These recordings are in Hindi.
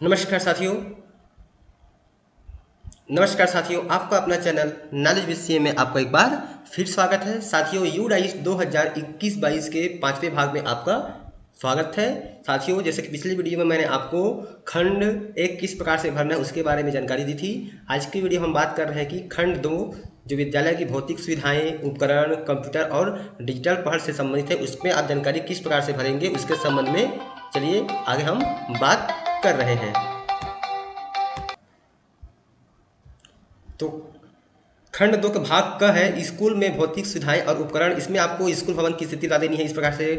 नमस्कार साथियों। आपका अपना चैनल नॉलेज विद सीए में आपका एक बार फिर स्वागत है। साथियों, यूडाइस 2021-22 के 5वें भाग में आपका स्वागत है। साथियों, जैसे कि पिछली वीडियो में मैंने आपको खंड 1 किस प्रकार से भरना है उसके बारे में जानकारी दी थी। आज की वीडियो हम बात कर रहे हैं कि खंड 2 जो विद्यालय की भौतिक सुविधाएं, उपकरण, कंप्यूटर और डिजिटल पहल से संबंधित है, उसमें आप जानकारी किस प्रकार से भरेंगे उसके संबंध में चलिए आगे हम बात कर रहे हैं। तो खंड 2 के भाग का है स्कूल में भौतिक सुविधाएं और उपकरण। इसमें आपको स्कूल भवन की स्थिति बता देनी है। इस प्रकार से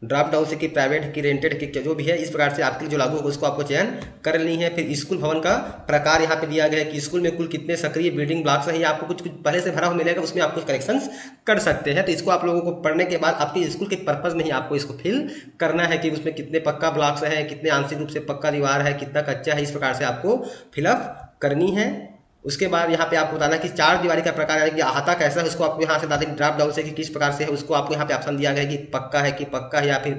ड्रॉप डाउन से कि प्राइवेट की, रेंटेड की, जो भी है, इस प्रकार से आपके जो लागू होगा उसको आपको चयन कर लेनी है। फिर स्कूल भवन का प्रकार यहाँ पे दिया गया है कि स्कूल में कुल कितने सक्रिय बिल्डिंग ब्लॉक्स हैं। आपको कुछ पहले से भरा हुआ मिलेगा, उसमें आप कुछ करेक्शंस कर सकते हैं। तो इसको आप लोगों को पढ़ने के बाद आपके स्कूल के पर्पज में ही आपको इसको फिल करना है कि उसमें कितने पक्का ब्लॉक्स हैं, कितने आंशिक रूप से पक्का दीवार है, कितना कच्चा है। इस प्रकार से आपको फिलअप करनी है। उसके बाद यहाँ पे आपको बताना कि चार दीवारी का प्रकार है कि अहाता कैसा है, उसको आपको यहाँ से बता दें ड्रॉप डाउन से कि किस प्रकार से है। उसको आपको यहाँ पे ऑप्शन दिया गया है कि पक्का है या फिर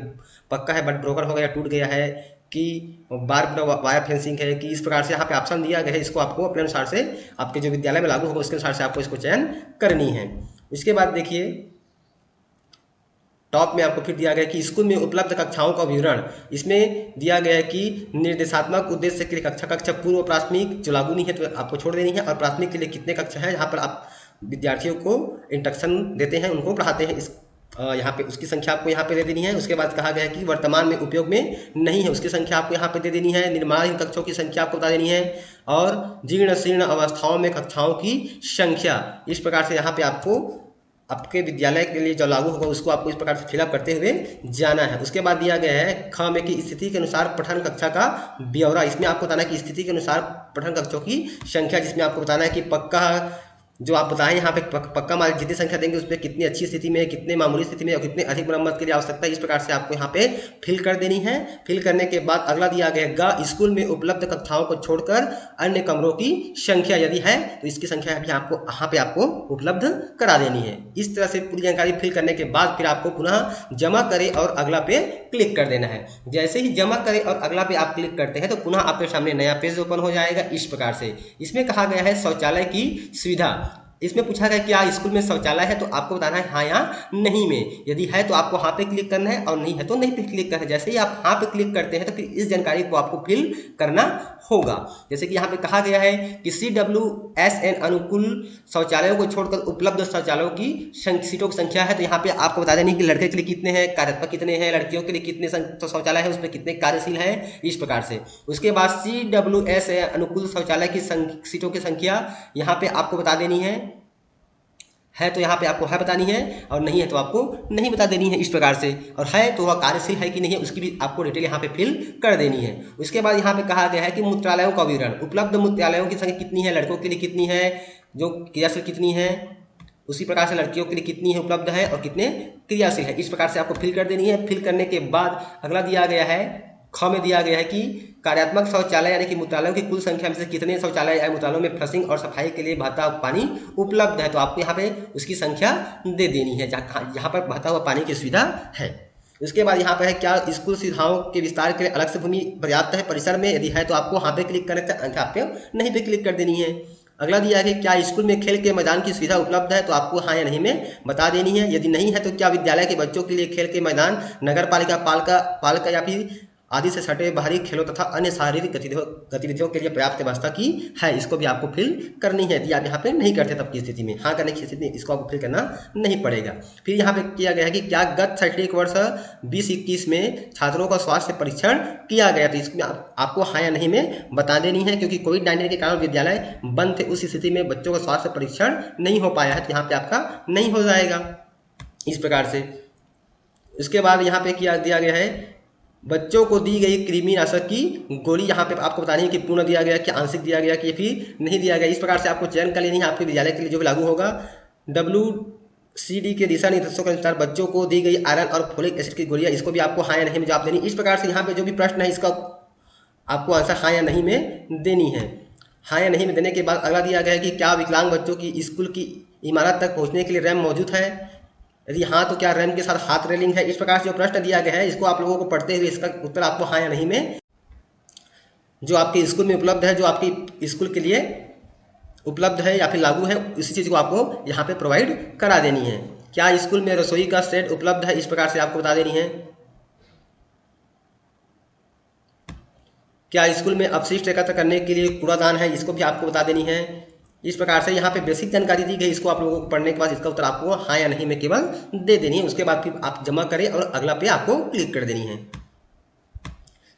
पक्का है बट ब्रोकन हो गया, टूट गया है, कि बार वायर फेंसिंग है, कि इस प्रकार से यहाँ पे ऑप्शन दिया गया है। इसको आपको अपने अनुसार से आपके जो विद्यालय में लागू होगा उसके अनुसार से आपको इसको चयन करनी है। उसके बाद देखिए टॉप में आपको फिर दिया गया कि स्कूल में उपलब्ध कक्षाओं का विवरण। इसमें दिया गया है कि निर्देशात्मक उद्देश्य के लिए कक्षा पूर्व प्राथमिक जो लागू नहीं है तो आपको छोड़ देनी है, और प्राथमिक के लिए कितने कक्षा है जहाँ पर आप विद्यार्थियों को इंस्ट्रक्शन देते हैं, उनको पढ़ाते हैं, इस यहाँ पे उसकी संख्या आपको यहाँ पे दे देनी है। उसके बाद कहा गया है कि वर्तमान में उपयोग में नहीं है, उसकी संख्या आपको यहाँ पे दे देनी है। निर्माणाधीन कक्षों की संख्या आपको बता देनी है, और जीर्ण शीर्ण अवस्थाओं में कक्षाओं की संख्या। इस प्रकार से यहाँ पे आपको आपके विद्यालय के लिए जो लागू होगा उसको आपको इस प्रकार से फिलअप करते हुए जाना है। उसके बाद दिया गया है ख में कि स्थिति के अनुसार पठन कक्षा का ब्यौरा। इसमें आपको बताना है कि स्थिति के अनुसार पठन कक्षों की संख्या, जिसमें आपको बताना है कि पक्का जो आप बताएं यहाँ पे पक्का मालिक जितनी संख्या देंगे उसमें कितनी अच्छी स्थिति में, कितने मामूली स्थिति में और कितने अधिक मरम्मत के लिए आवश्यकता है। इस प्रकार से आपको यहाँ पे फिल कर देनी है। फिल करने के बाद अगला दिया गया स्कूल में उपलब्ध कक्षाओं को छोड़कर अन्य कमरों की संख्या यदि है तो इसकी संख्या भी आपको यहाँ पे आपको उपलब्ध करा देनी है। इस तरह से पूरी जानकारी फिल करने के बाद फिर आपको पुनः जमा करें और अगला पे क्लिक कर देना है। जैसे ही जमा करें और अगला पे आप क्लिक करते हैं तो पुनः आपके सामने नया पेज ओपन हो जाएगा इस प्रकार से। इसमें कहा गया है शौचालय की सुविधा। इसमें पूछा गया क्या स्कूल में शौचालय है, तो आपको बताना है हाँ या नहीं में। यदि है तो आपको हाँ पे क्लिक करना है, और नहीं है तो नहीं पे क्लिक करना है। जैसे ही आप हाँ पे क्लिक करते हैं तो फिर इस जानकारी को आपको फिल करना होगा। जैसे कि यहाँ पे कहा गया है कि CWSN अनुकूल शौचालयों को छोड़कर उपलब्ध शौचालयों की सीटों की संख्या है। तो यहाँ पे आपको बता देनी कि लड़के के लिए कितने हैं, कार्यात्मक कितने हैं, लड़कियों के लिए कितने शौचालय है, उसमें कितने कार्यशील है, इस प्रकार से। उसके बाद CWSN अनुकूल शौचालय की सीटों की संख्या यहाँ पे आपको बता देनी है तो यहाँ पे आपको है बतानी है, और नहीं है तो आपको नहीं बता देनी है इस प्रकार से। और है तो वह कार्यशील है कि नहीं है उसकी भी आपको डिटेल यहाँ पे फिल कर देनी है। उसके बाद यहाँ पे कहा गया है कि मूत्रालयों का विवरण। उपलब्ध मूत्रालयों की संख्या कितनी है, लड़कों के लिए कितनी है, जो क्रियाशील कितनी है, उसी प्रकार से लड़कियों के लिए कितनी है उपलब्ध है और कितने क्रियाशील है। इस प्रकार से आपको फिल कर देनी है। फिल करने के बाद अगला दिया गया है ख में दिया गया है कि कार्यात्मक शौचालय यानी कि मूत्रालयों की कुल संख्या में से कितने शौचालय या मूत्रालयों में फ्लशिंग और सफाई के लिए बहता हुआ पानी उपलब्ध है। तो आपको यहाँ पे उसकी संख्या दे देनी है जहाँ पर बहता हुआ पानी की सुविधा है। उसके बाद यहाँ पर है क्या स्कूल सुविधाओं के विस्तार के लिए अलग से भूमि पर्याप्त है परिसर में। यदि है तो आपको यहाँ पे क्लिक करने यहाँ पे नहीं पे क्लिक कर देनी है। अगला दिया है कि क्या स्कूल में खेल के मैदान की सुविधा उपलब्ध है, तो आपको हाँ या नहीं में बता देनी है। यदि नहीं है तो क्या विद्यालय के बच्चों के लिए खेल के मैदान नगर पालिका पालिका या फिर आदि से सटे बाहरी खेलों तथा अन्य शारीरिक गतिविधियों के लिए पर्याप्त व्यवस्था की है। इसको भी आपको फिल करनी है। यदि आप यहाँ पे नहीं करते तब की स्थिति में, हाँ करने की स्थिति में इसको आपको फिल करना नहीं पड़ेगा। फिर यहाँ पे किया गया है कि क्या गत शैक्षणिक वर्ष 2021 में छात्रों का स्वास्थ्य परीक्षण किया गया, तो इसमें आपको हाँ या नहीं में बता देनी है। क्योंकि कोविड-19 के कारण विद्यालय बंद थे, उस स्थिति में बच्चों का स्वास्थ्य परीक्षण नहीं हो पाया है, तो यहाँ पे आपका नहीं हो जाएगा इस प्रकार से। उसके बाद यहाँ पे दिया गया है बच्चों को दी गई कृमिनाशक की गोली। यहाँ पे आपको बतानी है कि पूर्ण दिया गया कि आंशिक दिया गया कि फिर नहीं दिया गया। इस प्रकार से आपको चयन कर लेनी है आपके विद्यालय के लिए जो भी लागू होगा। WCD के दिशा निर्देशों के अनुसार बच्चों को दी गई आयरन और फोलिक एसिड की गोलियां, इसको भी आपको हाँ या नहीं में जवाब देनी। इस प्रकार से यहाँ पे जो भी प्रश्न है इसका आपको आंसर हाँ या नहीं में देनी है। हाँ या नहीं में देने के बाद अगला दिया गया है कि क्या विकलांग बच्चों की स्कूल की इमारत तक पहुँचने के लिए रैंप मौजूद है। यदि हाँ तो क्या रैम के साथ हाथ रेलिंग है। इस प्रकार से जो प्रश्न दिया गया है इसको आप लोगों को पढ़ते हुए इसका उत्तर आपको हाँ या नहीं में जो आपके स्कूल में उपलब्ध है, जो आपकी स्कूल के लिए उपलब्ध है या फिर लागू है, उसी चीज़ को आपको यहाँ पे प्रोवाइड करा देनी है। क्या स्कूल में रसोई का सेट उपलब्ध है, इस प्रकार से आपको बता देनी है। क्या स्कूल में अपशिष्ट एकत्र करने के लिए कूड़ादान है, इसको भी आपको बता देनी है। इस प्रकार से यहाँ पे बेसिक जानकारी दी गई, इसको आप लोगों को पढ़ने के बाद इसका उत्तर आपको हाँ या नहीं में केवल दे देनी है। उसके बाद फिर आप जमा करें और अगला पे आपको क्लिक कर देनी है।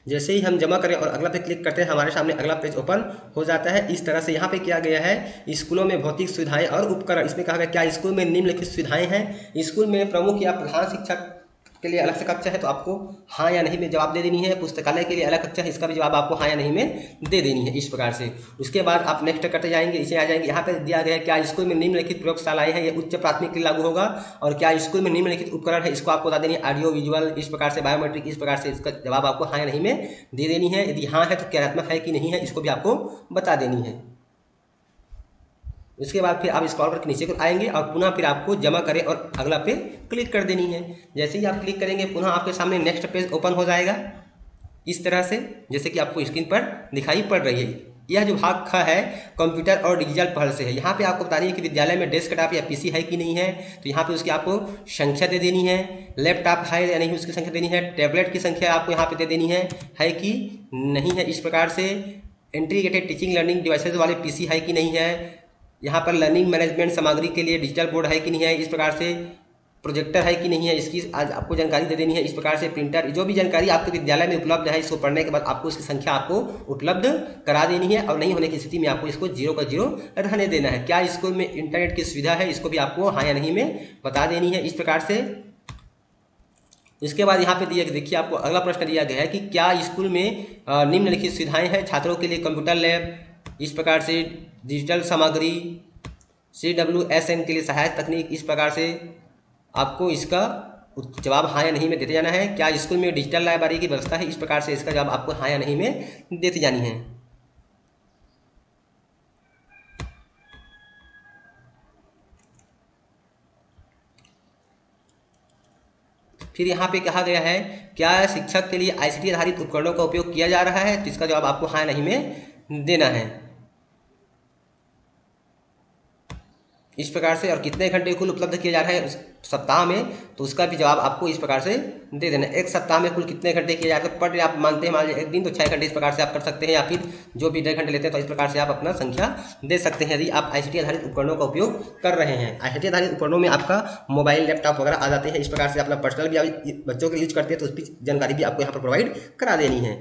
जैसे ही हम जमा करें और अगला पे क्लिक करते हैं, हमारे सामने अगला पेज ओपन हो जाता है। इस तरह से यहाँ पे किया गया है स्कूलों में भौतिक सुविधाएं और उपकरण। इसमें कहा गया क्या स्कूल में निम्नलिखित सुविधाएं हैं। स्कूल में प्रमुख या प्रधान शिक्षक के लिए अलग से कक्षा है, तो आपको हाँ या नहीं में जवाब दे देनी है। पुस्तकालय के लिए अलग कक्षा है, इसका भी जवाब आपको हाँ या नहीं में दे देनी है, इस प्रकार से। उसके बाद आप नेक्स्ट करते जाएंगे, इसे आ जाएंगे। यहाँ पे दिया गया है क्या स्कूल में निम्नलिखित प्रयोगशालाएं हैं, ये उच्च प्राथमिक के लिए लागू होगा। और क्या स्कूल में निम्नलिखित उपकरण है, इसको आपको बता देनी है। ऑडियो विजुअल, इस प्रकार से बायोमेट्रिक, इस प्रकार से इसका जवाब आपको हाँ या नहीं में दे देनी है। यदि हाँ है तो कार्यात्मक है कि नहीं है, इसको भी आपको बता देनी है। उसके बाद फिर आप स्क्रॉल करके नीचे को आएंगे और पुनः फिर आपको जमा करें और अगला पे क्लिक कर देनी है। जैसे ही आप क्लिक करेंगे पुनः आपके सामने नेक्स्ट पेज ओपन हो जाएगा इस तरह से, जैसे कि आपको स्क्रीन पर दिखाई पड़ रही है। यह जो भाग ख है कंप्यूटर और डिजिटल पहल से है। यहाँ पे आपको बता दें कि विद्यालय में डेस्कटॉप या पीसी है कि नहीं है, तो यहाँ पे उसकी आपको संख्या दे देनी है। लैपटॉप है या नहीं, उसकी संख्या देनी है। टैबलेट की संख्या आपको यहाँ पे दे देनी है कि नहीं है, इस प्रकार से। इंटीग्रेटेड टीचिंग लर्निंग डिवाइसेज वाले पीसी है कि नहीं है। यहाँ पर लर्निंग मैनेजमेंट सामग्री के लिए डिजिटल बोर्ड है कि नहीं है, इस प्रकार से। प्रोजेक्टर है कि नहीं है, इसकी आज आपको जानकारी दे देनी है, इस प्रकार से। प्रिंटर, जो भी जानकारी आपके विद्यालय में उपलब्ध है, इसको पढ़ने के बाद आपको इसकी संख्या आपको उपलब्ध करा देनी है। और नहीं होने की स्थिति में आपको इसको 0 का 0 रहने देना है। क्या स्कूल में इंटरनेट की सुविधा है, इसको भी आपको हाँ या नहीं में बता देनी है, इस प्रकार से। इसके बाद यहाँ पे देखिए आपको अगला प्रश्न दिया गया है कि क्या स्कूल में निम्नलिखित सुविधाएं हैं। छात्रों के लिए कंप्यूटर लैब, इस प्रकार से। डिजिटल सामग्री, CWSN के लिए सहायक तकनीक, इस प्रकार से आपको इसका जवाब हाँ या नहीं में देते जाना है। क्या स्कूल में डिजिटल लाइब्रेरी की व्यवस्था है, इस प्रकार से इसका जवाब आपको हाँ या नहीं में देती जानी है। फिर यहाँ पे कहा गया है क्या शिक्षक के लिए ICT आधारित उपकरणों का उपयोग किया जा रहा है, तो इसका जवाब आपको हाँ या नहीं में देना है, इस प्रकार से। और कितने घंटे कुल उपलब्ध किए जा रहे हैं सप्ताह में, तो उसका भी जवाब आपको इस प्रकार से दे देना है। एक सप्ताह में कुल कितने घंटे किए जाते हैं, पर डे आप मानते हैं, मान लीजिए एक दिन तो 6 घंटे, इस प्रकार से आप कर सकते हैं। या फिर जो भी 1.5 घंटे लेते हैं, तो इस प्रकार से आप अपना संख्या दे सकते हैं यदि आप ICT आधारित उपकरणों का उपयोग कर रहे हैं। ICT आधारित उपकरणों में आपका मोबाइल, लैपटॉप वगैरह आ जाते हैं। इस प्रकार से अपना पर्सनल भी बच्चों के यूज करते हैं, तो उसकी जानकारी भी आपको यहाँ पर प्रोवाइड करा देनी है।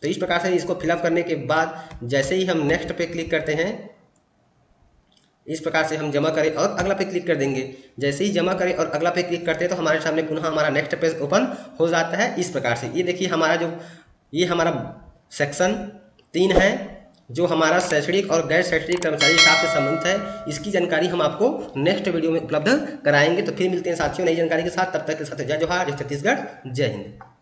तो इस प्रकार से इसको फिलअप करने के बाद जैसे ही हम नेक्स्ट पे क्लिक करते हैं, इस प्रकार से हम जमा करें और अगला पे क्लिक कर देंगे। जैसे ही जमा करें और अगला पे क्लिक करते हैं, तो हमारे सामने पुनः हमारा नेक्स्ट पेज ओपन हो जाता है इस प्रकार से। ये देखिए हमारा ये हमारा सेक्शन 3 है, जो हमारा शैक्षणिक और गैर शैक्षणिक कर्मचारी स्टाफ से संबंधित है। इसकी जानकारी हम आपको नेक्स्ट वीडियो में उपलब्ध कराएंगे। तो फिर मिलते हैं साथियों नई जानकारी के साथ। तब तक के साथ जय जोहार, जय छत्तीसगढ़, जय हिंद।